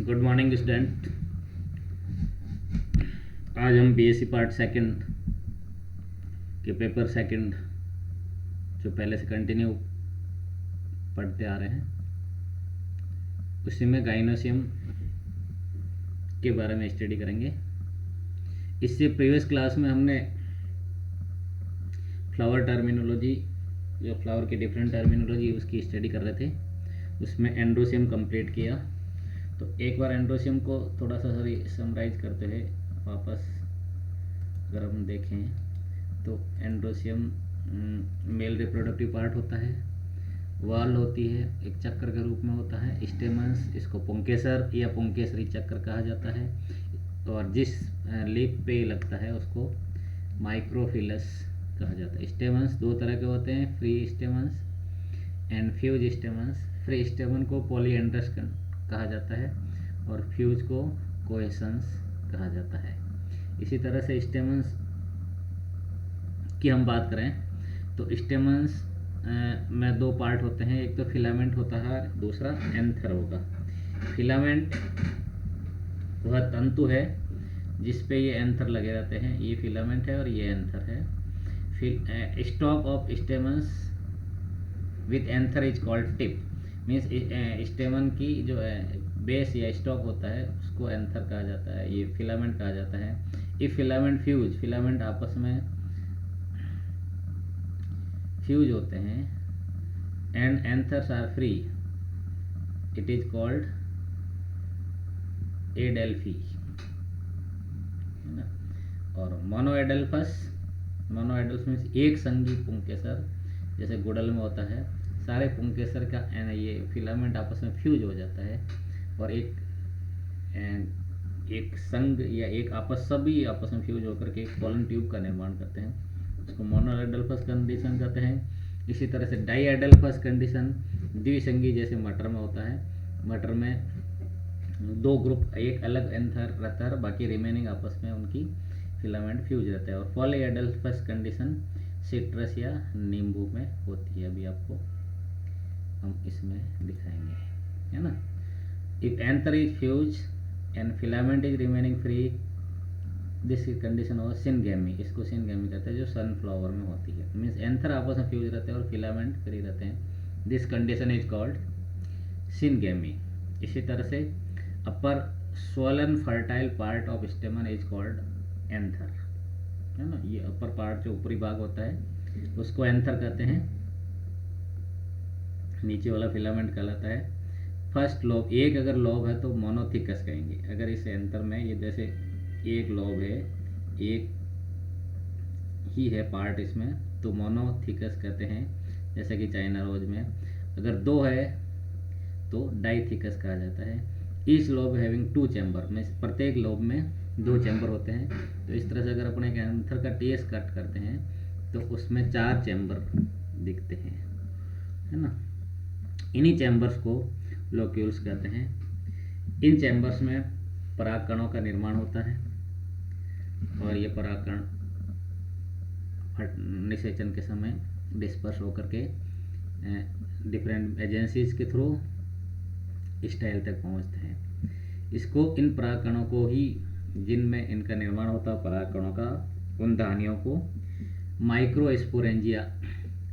Good morning student. आज हम BSc part second के पेपर सेकंड जो पहले से कंटिन्यू पढ़ते आ रहे हैं उसी में गाइनोसियम के बारे में स्टडी करेंगे। इससे प्रीवियस क्लास में हमने फ्लावर टर्मिनोलॉजी, जो फ्लावर की डिफरेंट टर्मिनोलॉजी उसकी स्टडी कर रहे थे, उसमें एंड्रोसियम कंप्लीट किया। तो एक बार एंड्रोसियम को थोड़ा सा समराइज करते हुए वापस अगर हम देखें तो एंड्रोसियम मेल रिप्रोडक्टिव पार्ट होता है, वाल होती है, एक चक्कर के रूप में होता है, स्टेमन्स, इसको पुंकेसर या पुंकेसरी चक्कर कहा जाता है, और जिस लीफ पे लगता है उसको माइक्रोफिलस कहा जाता है। स्टेमन्स दो तरह के होते हैं, free stamens and fuse stamens. Free स्टेमन को पॉलीएंड्रस कहा जाता है और फ्यूज को कोएसेंस कहा जाता है। इसी तरह से स्टेमन्स की हम बात करें तो स्टेमन्स में दो पार्ट होते हैं, एक तो फिलामेंट होता है, दूसरा एंथर होगा। फिलामेंट वह तंतु है जिस पे ये एंथर लगे रहते हैं, ये फिलामेंट है और ये एंथर है। Stock of stamens with anther is called tip. Means स्टेमन की जो बेस या स्टॉक होता है उसको एंथर कहा जाता है, ये फिलामेंट कहा जाता है। इफ फिलामेंट फ्यूज, फिलामेंट आपस में फ्यूज होते हैं and anthers are free, it is called adelphy, है ना। और मोनोएडेल्फस, मोनोएडेल्फस मीन्स एक संगी पुंकेसर, जैसे गुड़ल में होता है, सारे पुंकेसर का ये फिलामेंट आपस में फ्यूज हो जाता है और एक संग या एक सभी आपस में फ्यूज होकर के एक पोलन ट्यूब का निर्माण करते हैं, उसको मोनोएडेल्फस कंडीशन कहते हैं। इसी तरह से डाईएडेल्फस कंडीशन द्विसंगी, जैसे मटर में होता है, मटर में दो ग्रुप, एक अलग एंथर रहता है, बाकी रिमेनिंग आपस में उनकी फिलामेंट फ्यूज रहता है। और पॉलीएडेल्फस कंडीशन सिट्रस या नींबू में होती है, अभी आपको हम इसमें दिखाएंगे, है ना। If anther is fuse and filament is remaining free, this condition हो सिनगेमी, इसको सिनगेमी कहते हैं, जो सनफ्लावर में होती है। मीन्स एंथर आपस में फ्यूज रहते हैं और फिलामेंट फ्री रहते हैं, this condition is called syngamy. इसी तरह से upper swollen fertile part of stamen is called anther, है ना। ये अपर पार्ट जो ऊपरी भाग होता है उसको एंथर कहते हैं, नीचे वाला फिलामेंट कहलाता है। फर्स्ट लोब, एक अगर लोब है तो मोनोथिकस कहेंगे। अगर इस एंथर में ये जैसे एक लोब है, एक ही है पार्ट इसमें, तो मोनोथिकस कहते हैं, जैसे कि चाइना रोज में। अगर दो है तो डाइथिकस कहा जाता है। Each lobe having two chamber, में प्रत्येक लोब में दो चैम्बर होते हैं। तो इस तरह से अगर अपने एंथर का टीएस कट करते हैं तो उसमें 4 चैम्बर दिखते हैं, है ना। इन्हीं चैम्बर्स को लोक्यूल्स कहते हैं। इन चैम्बर्स में परागकणों का निर्माण होता है और ये परागकण निषेचन के समय डिस्पर्स होकर के डिफरेंट एजेंसीज के थ्रू स्टाइल तक पहुंचते हैं। इसको, इन परागकणों को ही, जिनमें इनका निर्माण होता है परागकणों का, उन दानियों को माइक्रोस्पोरेंजिया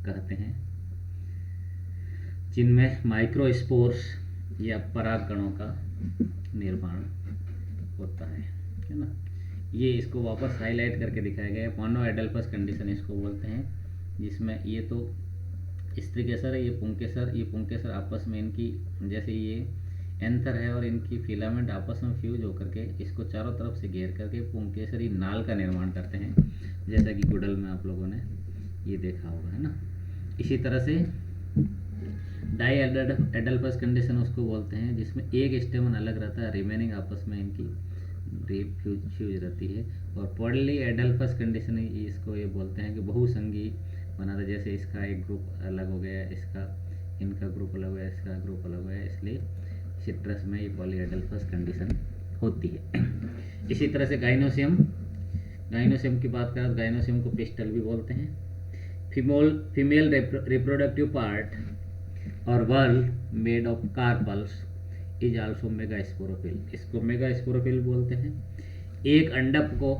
कहते हैं, जिनमें माइक्रोस्पोर्स या परागकणों का निर्माण होता है ना। ये इसको वापस हाईलाइट करके दिखाया गया है, मोनोएडेल्फस कंडीशन इसको बोलते हैं, जिसमें ये तो स्त्रीकेसर है, ये पुंकेसर आपस में इनकी, जैसे ये एंथर है और इनकी फिलामेंट आपस में फ्यूज होकर के इसको चारों तरफ से घेर करके पुंकेसरी नाल का निर्माण करते हैं, जैसा कि गुडल में आप लोगों ने ये देखा होगा, है ना। इसी तरह से डाईएडेल्फस कंडीशन उसको बोलते हैं जिसमें एक स्टेमन अलग रहता है, रिमेनिंग आपस में इनकी फ्यूज रहती है। और पॉलीएडेल्फस कंडीशन इसको ये बोलते हैं कि बहुसंगी बनाता, जैसे इसका एक ग्रुप अलग हो गया, इसका, इनका ग्रुप अलग हो गया, इसका ग्रुप अलग हो गया, इसलिए सिट्रस में ये पॉलीएडेल्फस कंडीशन होती है। इसी तरह से गाइनोसियम की बात करें तो गाइनोसियम को पिस्टल भी बोलते हैं। फीमेल रिप्रोडक्टिव पार्ट और whorl made of carpels is also megasporophyll, इसको मेगास्पोरोफिल बोलते हैं। एक अंडप को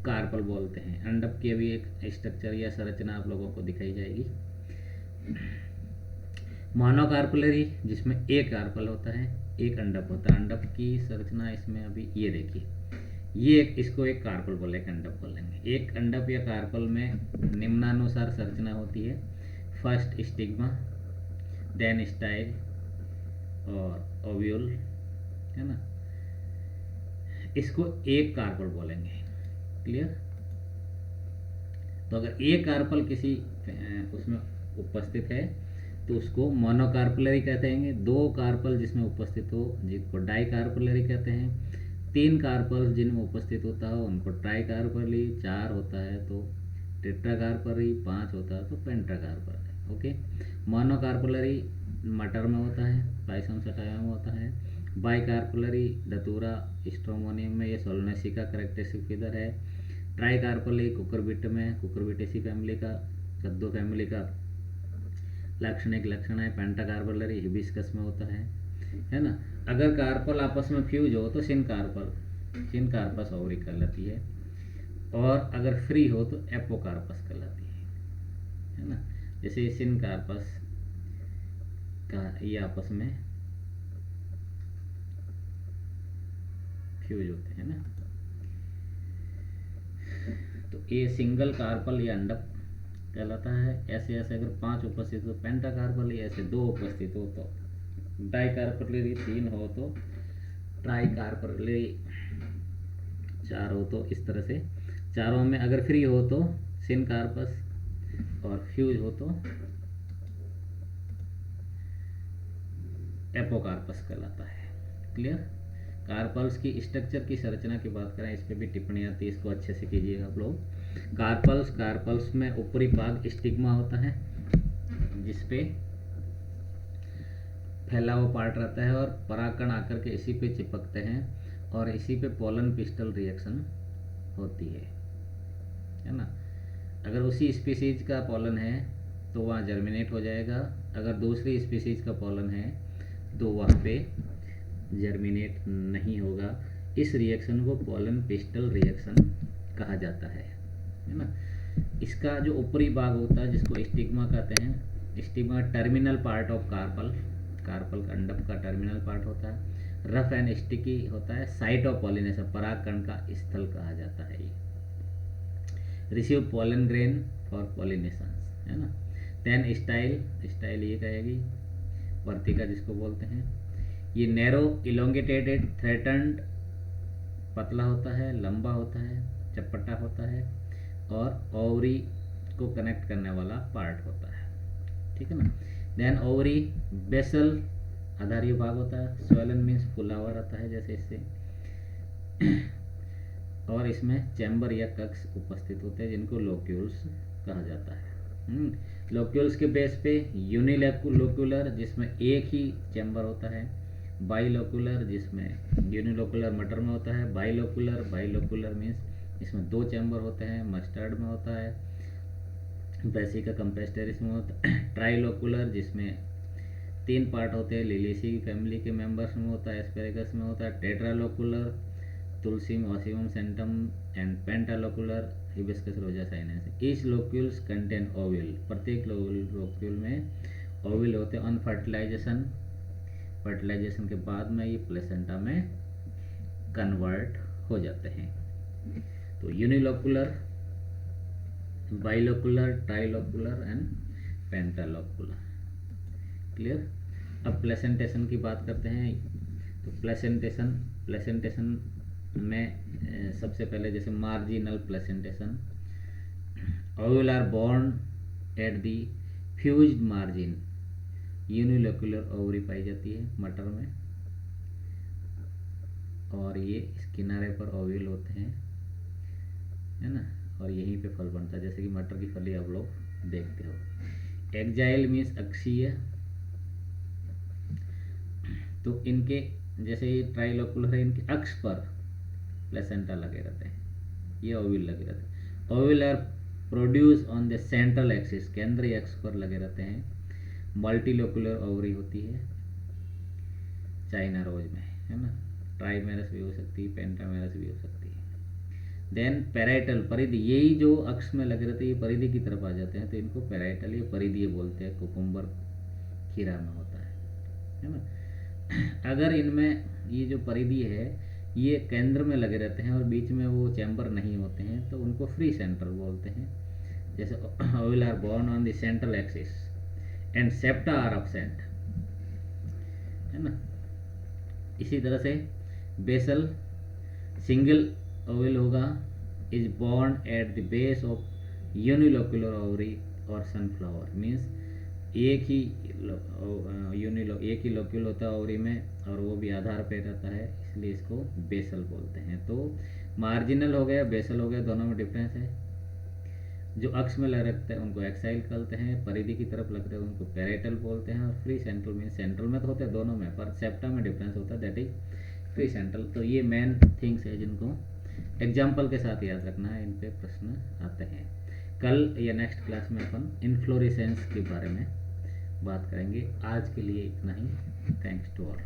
कार्पल बोलते हैं। अंडप की अभी एक स्ट्रक्चर या संरचना आप लोगों को दिखाई जाएगी। मोनोकार्पलरी, जिसमें एक कार्पल होता है, एक अंडप होता है। अंडप की संरचना इसमें अभी ये देखिए, ये इसको एक कार्पल बोले, एक अंडप बोलेंगे। एक अंडप या कार्पल में निम्नानुसार संरचना होती है। फर्स्ट स्टिग्मा, देन स्टाइल और ओव्यूल, है ना। इसको एक कार्पल बोलेंगे। क्लियर। तो अगर एक कार्पल किसी उसमें उपस्थित है तो उसको मोनोकार्पलरी कहते हैं। दो कार्पल जिसमें उपस्थित हो जिसको डाई कार्पलरी कहते हैं। तीन कार्पल जिनमें उपस्थित होता हो उनको ट्राई कार्पलरी। चार होता है तो टेट्राकार्पलरी। पांच होता है तो पेंटाकार्पलरी। ओके। मोनोकार्पलरी मटर में होता है, पाइसम सटाया में होता है। बाई कार्पलरी धतूरा स्ट्रोमोनियम में, ये सोलनेसी का करेक्टरिस्टिक फिगर है। ट्राई कार्पलरी कुकुरबिट में, कुकुरबिटेसी फैमिली का, कद्दू फैमिली का लाक्षणिक लक्षण है। पेंटाकार्पलरी हिबिस्कस में होता है ना। अगर कार्पल आपस में फ्यूज हो तो सिनकार्पस ओवरी कहलाती है, और अगर फ्री हो तो एपोकार्पस कहलाती है ना। जैसे सिनकार्पस का ये आपस में फ्यूज होते हैं ना। तो ये सिंगल कार्पल या अंडप कहलाता है। ऐसे अगर पांच उपस्थित हो पेंटाकार्पलरी, ऐसे दो उपस्थित हो तो डाइकार्पलरी, तीन हो तो ट्राइकार्पलरी, चार हो तो इस तरह से। चारों में अगर फ्री हो तो सिनकार्पस, और फ्यूज हो तो एपोकार्पस कहलाता है। क्लियर। कार्पल्स की स्ट्रक्चर की संरचना की बात करें, इस पे भी टिप्पणी आती है, इसको अच्छे से कीजिएगा आप लोग। कार्पल्स में ऊपरी भाग स्टिग्मा होता है जिसपे फैला हुआ पार्ट रहता है, और परागकण आकर के इसी पे चिपकते हैं और इसी पे पोलन पिस्टल रिएक्शन होती है ना। अगर उसी स्पीसीज का पोलन है तो वहाँ जर्मिनेट हो जाएगा। अगर दूसरी स्पीसीज का पोलन है तो वहाँ पे जर्मिनेट नहीं होगा। इस रिएक्शन को पोलन पिस्टल रिएक्शन कहा जाता है ना। इसका जो ऊपरी भाग होता है जिसको स्टिग्मा कहते हैं, stigma terminal part of carpel का अंडप का टर्मिनल पार्ट होता है। रफ एंड स्टिकी होता है। साइट ऑफ पॉलिनेशन, परागकण का स्थल कहा जाता है ये। Receive pollen grain for pollination, है ना। देन स्टाइल ये कहेगी, वर्तिका जिसको बोलते हैं। ये नैरो इलोंगेटेड थ्रेटन्ड, पतला होता है, लंबा होता है, चपटा होता है, और ओवरी को कनेक्ट करने वाला पार्ट होता है। ठीक है ना। देन ओवरी बेसल आधारीय भाग होता है। स्वेलन मीन्स फुला हुआ रहता है जैसे इससे, और इसमें चैम्बर या कक्ष उपस्थित होते हैं जिनको लोक्यूल्स कहा जाता है। लोक्यूल्स के बेस पे यूनिलोक्यूलर जिसमें एक ही चैम्बर होता है। बाइलोक्यूलर जिसमें यूनिलोक्यूलर मटर में होता है। बाइलोक्यूलर मीन्स इसमें दो चैम्बर होते हैं, मस्टर्ड में होता है, ब्रेसिका कंपेस्टेरिस में होता है। ट्राइलोक्यूलर जिसमें तीन पार्ट होते हैं, लिलिसी फैमिली के मेंबर्स में होता है, एस्पेरेगस में होता है। टेट्रालोक्यूलर तुलसीम, ओसियम, सेंटम, एंड पेंटालोक्यूलर हिबिस्कस रोजा sinensis. Each locules contain ovule, प्रत्येक लोक्यूल में ओव्यूल होते हैं। ऑन फर्टिलाइजेशन के बाद में ये प्लेसेंटा में कन्वर्ट हो जाते हैं। तो यूनिलोक्यूलर, बाइलोक्यूलर, ट्राइलोक्यूलर एंड पेंटालोक्यूलर। क्लियर। अब प्लेसेंटेशन की बात करते हैं। तो प्लेसेंटेशन में सबसे पहले जैसे marginal placentation, ovule are borne at the fused margin. Unilocular ovary पाई जाती है मटर में, और ये इस किनारे पर ओव्यूल होते हैं, है ना, और यहीं पे फल बनता है जैसे कि मटर की फली आप लोग देखते हो। एक्जाइल मीन्स अक्षीय। तो इनके जैसे ये ट्राइलोक्यूलर है, इनके अक्ष पर प्लेसेंटा लगे रहते हैं, ये ओव्यूल लगे रहते हैं। Ovule are produce on the central axis, केंद्रीय अक्ष पर लगे रहते हैं। मल्टीलोक्यूलर ओवरी होती है, चाइना रोज में, है ना। ट्राइमेरस भी हो सकती है, पेंटामेरस भी हो सकती है। देन पैराइटल परिधि, यही जो अक्ष में लगे रहते हैं ये परिधि की तरफ आ जाते हैं, तो इनको पैराइटल या परिधीय बोलते हैं। कुकुम्बर खीरा में होता है ना। अगर इनमें ये जो परिधि है ये केंद्र में लगे रहते हैं और बीच में वो चैम्बर नहीं होते हैं तो उनको फ्री सेंटर बोलते हैं। जैसे ovule are borne on the central axis and septa are absent, है ना। इसी तरह से बेसल सिंगल ओवल होगा, is borne at the base of unilocular ovary और सनफ्लावर, मीन्स एक ही लोक्यूल होता है ओवरी में और वो भी आधार पे रहता है, इसलिए इसको बेसल बोलते हैं। तो मार्जिनल हो गया, बेसल हो गया, दोनों में डिफरेंस है। जो अक्ष में लग रखते हैं उनको एक्साइल कहते हैं, परिधि की तरफ लग रहे हैं उनको पैराइटल बोलते हैं, और फ्री सेंट्रल मीन सेंट्रल में तो होते हैं दोनों में, पर सेप्टा में डिफरेंस होता है, दैट इज फ्री सेंट्रल। तो ये मेन थिंग्स है जिनको एग्जाम्पल के साथ याद रखना है, इन पे प्रश्न आते हैं। कल या नेक्स्ट क्लास में अपन इन्फ्लोरेसेंस के बारे में बात करेंगे। आज के लिए इतना ही। Thanks to all.